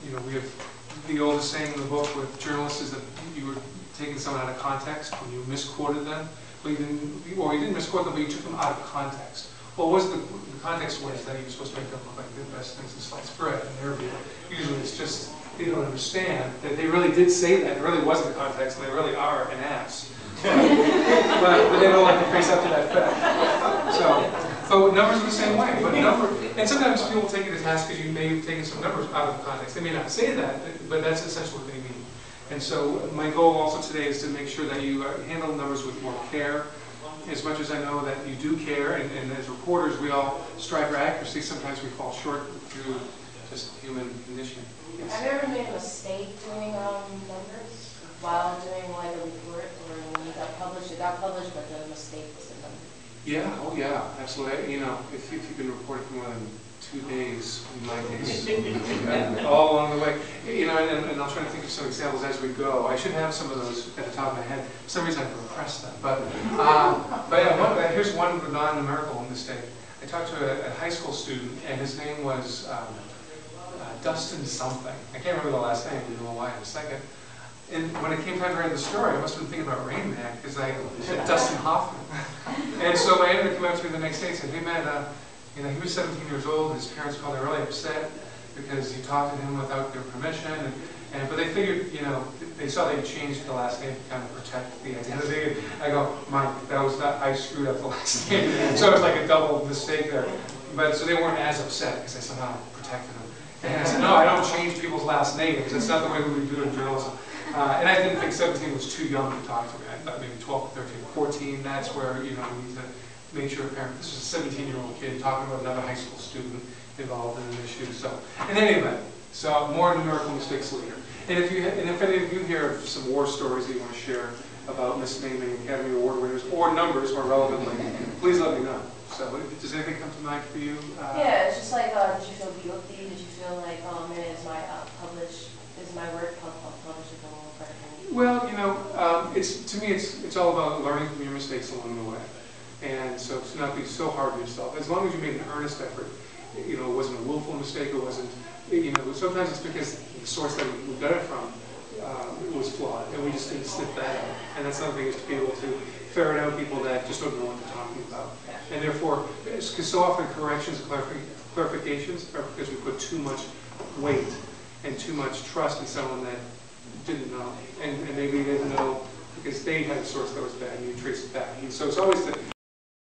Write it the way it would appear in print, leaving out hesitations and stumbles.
you know, we have the oldest saying in the book with journalists is that you were taking someone out of context when you misquoted them, but you didn't misquote them, but you took them out of context. Well, was the context was that you were supposed to make them look like the best things in sliced bread in their view. Usually it's just they don't understand that they really did say that. It really wasn't the context, and they really are an ass. but they don't like to face up to that fact. So numbers are the same way. But and sometimes people take it as task because you may have taken some numbers out of context. They may not say that, but that's essentially what they mean. And so my goal also today is to make sure that you handle numbers with more care. As much as I know that you do care, and as reporters we all strive for accuracy, sometimes we fall short through just human condition. Yes. Have you ever made a mistake doing numbers while doing like a report, or when you got published, but the mistake was a number? Yeah, oh yeah, absolutely. You know, if you've been reporting for more than 2 days, in my case, all along the way, you know, and I'll try to think of some examples as we go. I should have some of those at the top of my head. For some reason I've repressed them, but here's one non-numerical mistake. I talked to a high school student, and his name was Dustin something. I can't remember the last name. You'll know why in a second. And when it came time to write the story, I must have been thinking about Rain Man, because I said Dustin Hoffman. And so my editor came up to me the next day and said, hey man, you know, he was 17 years old, his parents called him really upset because he talked to him without their permission, but they figured, you know, they saw they changed the last name to kind of protect the identity. I go, Mike, that was not, I screwed up the last name. So it was like a double mistake there. But so they weren't as upset because I somehow protected them. And I said, no, I don't change people's last names. That's not the way we do it in journalism. And I didn't think 17 was too young to talk to me. I thought maybe 12, 13, 14, that's where, you know, we need to make sure a parent, this is a 17-year-old kid talking about another high school student involved in an issue. So, in any event, so more numerical mistakes later. And if any of you hear of some war stories that you want to share about misnaming Academy Award winners or numbers more relevantly, please let me know. So, does anything come to mind for you? Yeah, it's just like, did you feel guilty? Did you feel like, oh man, is my work published with a little credit? Well, you know, to me, it's all about learning from your mistakes along the way. And so to not be so hard on yourself. As long as you made an earnest effort, you know, it wasn't a willful mistake, it wasn't, you know, sometimes it's because the source that we got it from was flawed, and we just didn't sniff that out. And that's another thing, is to be able to ferret out people that just don't know what they're talking about. And therefore, because so often corrections and clarifications are because we put too much weight and too much trust in someone that didn't know. And maybe they didn't know because they had a source that was bad, and you trace it back. And so it's always the